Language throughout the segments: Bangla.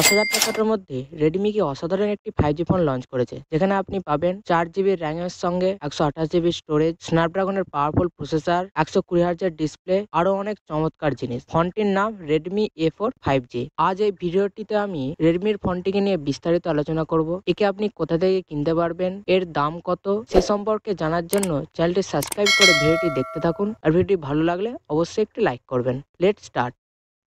10,000 টাকার মধ্যে রেডমি কি অসাধারণ একটি 5G ফোন লঞ্চ করেছে, যেখানে আপনি পাবেন 4 GB র্যামের সঙ্গে 128 GB স্টোরেজ, স্ন্যাপড্রাগনের পাওয়ারফুল প্রসেসর, 120 Hz ডিসপ্লে, আরো অনেক চমৎকার জিনিস। ফোনটির নাম রেডমি A4 5G। আজ এই ভিডিওটিতে আমি রেডমির ফোনটিকে নিয়ে বিস্তারিত আলোচনা করব। একে আপনি কোথা থেকে কিনতে পারবেন, এর দাম কত, সে সম্পর্কে জানার জন্য চ্যানেলটি সাবস্ক্রাইব করে ভিডিওটি দেখতে থাকুন। আর ভিডিওটি ভালো লাগলে অবশ্যই একটি লাইক করবেন। Let's start.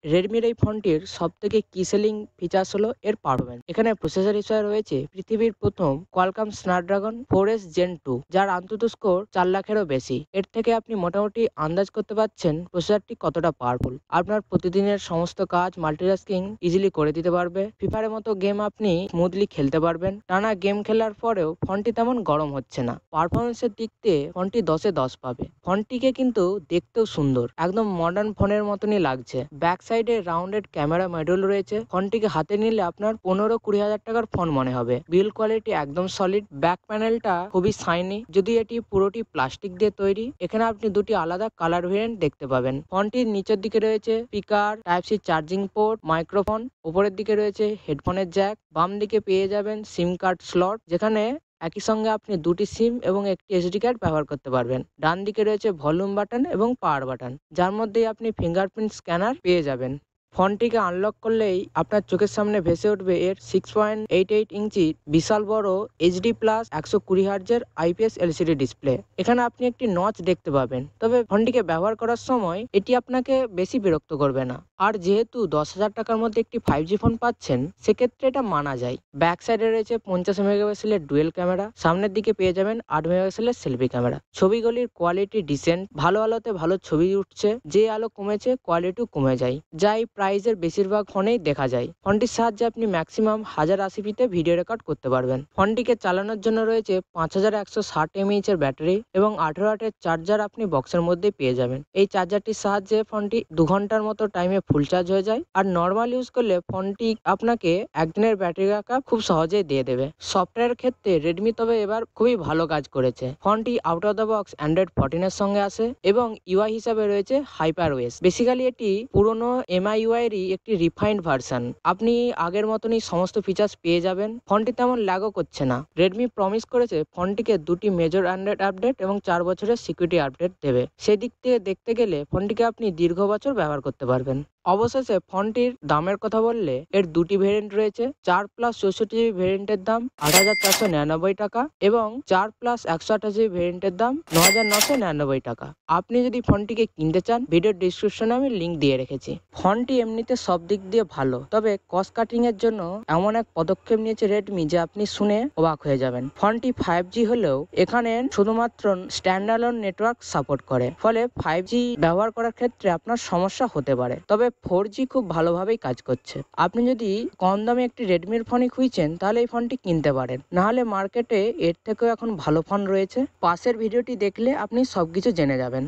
রেডমির এই ফোনটির সবথেকে কি সেলিং ফিচার্স হলো এর পারফরম্যান্স। এখানে প্রসেসর হিসেবে রয়েছে পৃথিবীর প্রথম কোয়ালকম স্ন্যাপড্রাগন 4S Gen 2, যার আন্তত স্কোর 4 লাখেরও বেশি। এর থেকে আপনি মোটামুটি আন্দাজ করতে পারছেন প্রসেসরটি কতটা পাওয়ারফুল। আপনার প্রতিদিনের সমস্ত কাজ মাল্টিটাস্কিং ইজিলি করে দিতে পারবে। ফিফারের মতো গেম আপনি স্মুথলি খেলতে পারবেন। টানা গেম খেলার পরেও ফোনটি তেমন গরম হচ্ছে না। পারফরমেন্সের দিক দিয়ে ফোনটি 10-এ 10 পাবে। ফোনটিকে কিন্তু দেখতেও সুন্দর, একদম মডার্ন ফোনের মতনই লাগছে। ব্যাক সাইডে রাউন্ডেড ক্যামেরা মডিউল রয়েছে। ফোনটিকে হাতে নিলে আপনার 15-20 হাজার টাকার ফোন মনে হবে। বিল্ড কোয়ালিটি একদম সলিড। ব্যাক প্যানেলটা খুবই শাইনি, যদি এটি পুরোটি প্লাস্টিক দিয়ে তৈরি। এখানে আপনি দুটি আলাদা কালার ভেরিয়েন্ট দেখতে পাবেন। ফোনটির নিচের দিকে রয়েছে speaker, type C charging port, microphone. উপরের দিকে রয়েছে হেডফোনের জ্যাক। বাম দিকে পেয়ে যাবেন সিম কার্ড স্লট, যেখানে একই সঙ্গে আপনি দুটি সিম এবং একটি এসডি কার্ড ব্যবহার করতে পারবেন। ডান দিকে রয়েছে ভলিউম বাটন এবং পাওয়ার বাটন, যার মধ্যে আপনি ফিঙ্গারপ্রিন্ট স্ক্যানার পেয়ে যাবেন। ফোনটিকে আনলক করলেই আপনার চোখের সামনে ভেসে উঠবে এর 6.88 ইঞ্চি বিশাল বড় HD plus 120 Hz IPS LCD display. এখানে আপনি একটি নচ দেখতে পাবেন, তবে ফোনটিকে ব্যবহার করার সময় এটি আপনাকে বেশি বিরক্ত করবে না। আর যেহেতু 10,000 টাকার মধ্যে একটি 5G ফোন পাচ্ছেন, সেক্ষেত্রে এটা মানা যায়। ব্যাক সাইডে রয়েছে 50 মেগাপিক্সেলের ডুয়েল ক্যামেরা। সামনের দিকে পেয়ে যাবেন 8 মেগাপিক্সেলের সেলফি ক্যামেরা। ছবিগুলির কোয়ালিটি ডিসেন্ট। ভালো আলোতে ভালো ছবি উঠছে, যে আলো কমেছে কোয়ালিটিও কমে যায়, যা এই প্রাইজের বেশিরভাগ ফোনেই দেখা যায়। ফোনটির সাহায্যে আপনি ম্যাক্সিমাম 1080p ভিডিও রেকর্ড করতে পারবেন। ফোনটিকে চালানোর জন্য রয়েছে 5160 mAh এর ব্যাটারি এবং 18 ওয়াটের চার্জার আপনি বক্সের মধ্যে পেয়ে যাবেন। এই চার্জারটির সাহায্যে ফোনটি 2 ঘন্টার মতো টাইমে ফুল চার্জ হয়ে যায়। আর নর্মাল ইউজ করলে ফোনটি আপনাকে একদিনের ব্যাটারি ব্যাকআপ খুব সহজেই দিয়ে দেবে। সফটওয়্যারের ক্ষেত্রে রেডমি তবে এবার খুবই ভালো কাজ করেছে। ফোনটি out of the box Android 14 এর সঙ্গে আসে এবং ইউআই হিসাবে রয়েছে হাইপারওয়েস। বেসিক্যালি এটি পুরনো MIUI এরই একটি রিফাইন্ড ভার্সন। আপনি আগের মতনই সমস্ত ফিচার্স পেয়ে যাবেন। ফোনটি তেমন ল্যাগও করছে না। রেডমি প্রমিস করেছে ফোনটিকে 2টি মেজর অ্যান্ড্রয়েড আপডেট এবং 4 বছরের সিকিউরিটি আপডেট দেবে। সেদিক থেকে দেখতে গেলে ফোনটিকে আপনি দীর্ঘ বছর ব্যবহার করতে পারবেন। অবশেষে ফোনটির দামের কথা বললে এর দুটি ভেরিয়েন্ট রয়েছে। 4+64GB ভেরিয়েন্টের দাম 8,499 টাকা এবং 4+128GB ভেরিয়েন্টের দাম 9,999 টাকা। আপনি যদি ফোনটিকে কিনতে চান, ভিডিওর ডিসক্রিপশনে আমি লিঙ্ক দিয়ে রেখেছি। ফোনটি এমনিতে সব দিক দিয়ে ভালো, তবে কস্ট কাটিং এর জন্য এমন এক পদক্ষেপ নিয়েছে রেডমি যে আপনি শুনে অবাক হয়ে যাবেন। ফোনটি 5G হলেও এখানে শুধুমাত্র স্ট্যান্ডঅ্যালোন নেটওয়ার্ক সাপোর্ট করে, ফলে 5G ব্যবহার করার ক্ষেত্রে আপনার সমস্যা হতে পারে। তবে 4G খুব ভালোভাবেই কাজ করছে। আপনি যদি কম দামে একটি রেডমির ফোনই খুঁজছেন, তাহলে এই ফোনটি কিনতে পারেন। নাহলে মার্কেটে এর থেকেও এখন ভালো ফোন রয়েছে। পাশের ভিডিওটি দেখলে আপনি সবকিছু জেনে যাবেন।